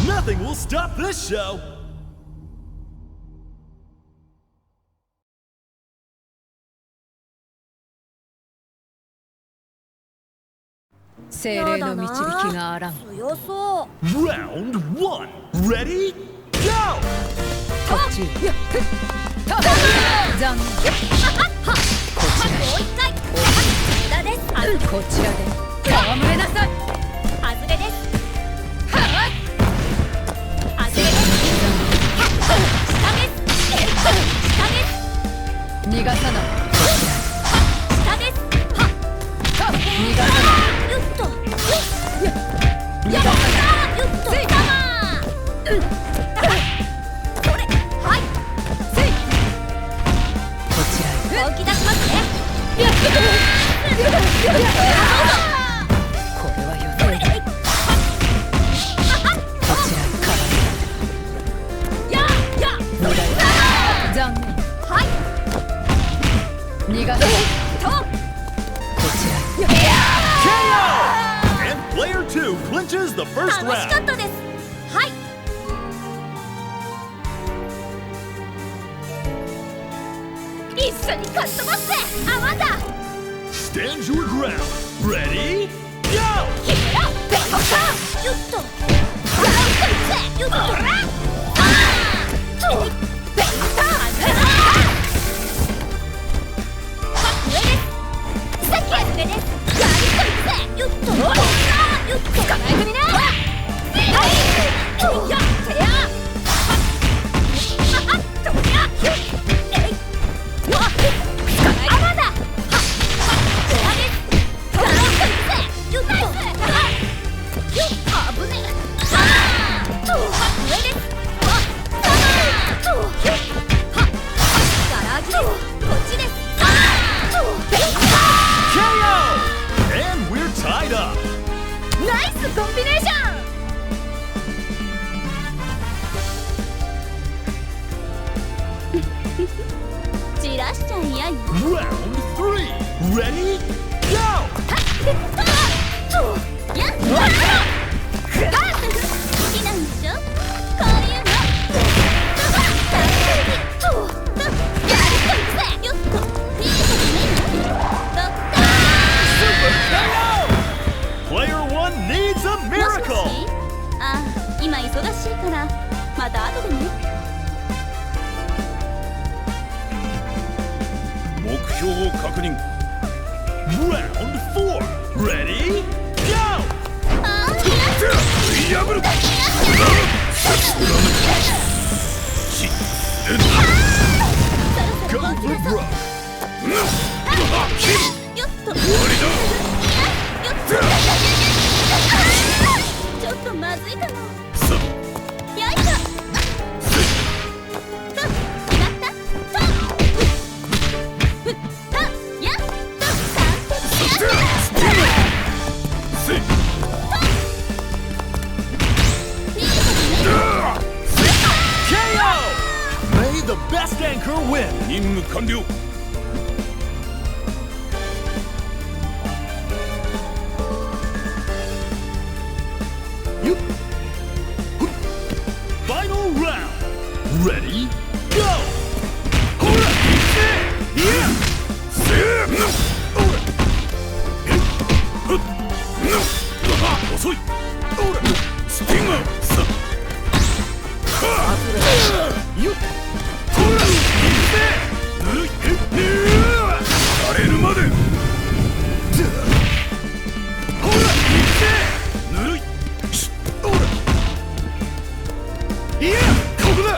Nothing will stop this show! 精霊の導きがあらん。強そう。 Round 1 Ready? Go! こっち残念。こちらもう一回。無駄です。こちらで戯れなさい。外れです。はっ外れです。下です。下です。逃がさない。下です。逃がさない。よっと。逃がさない。よっと。ついたま。それ。はい。せい。こちらへ。本気出しますね。これは予定だ。こちらへから無駄よ。残念。はい。逃がさない。こちらへ。KO! And player 2 clinches the first 楽しかっ round. たです。はい。一緒に勝ち飛ばせ。あ、まだ。 Stand your ground. Ready? Go! 決めろ。ベトカー。よっと。よっと。あー。ベトカー。上です。先上です。やりといて。よっと。よっと。捕まえ組ね。やってや。どりゃ。あ、まだ。And we're tied up. ナイスコンビネーション。散らしちゃいやい。 Round 3 Ready? Go! やっ好きなんでしょこういうの。やりといて。よっと。いいことね。ドクター。 Player 1 needs a もしも miracle. し。あ、今忙しいからまた後でね。目標を確認。Round 4 Ready? Go! あー、破る。そろそろ本気出そう。よっと。ちょっとまずいかも。よいしょ。決まった。やっと完璧。KO! May the best anchor win. 任務完了。Final round. Ready? Go! 遅い。スピンがさ。ぬるい。荒れるまで。ぬるい。いや、ここだ。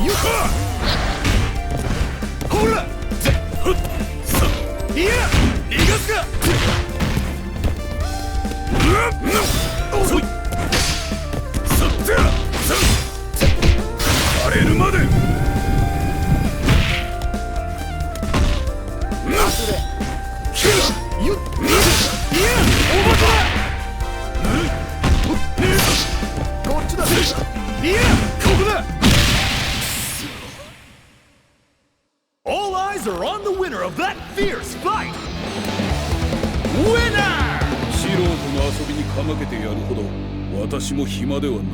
よっ。ほら。さ。いや、逃がすか。遅い。さっ荒れるまで。All eyes are on the winner of that fierce fight! Winner! 素人の遊びにかまけてやるほど私も暇ではない。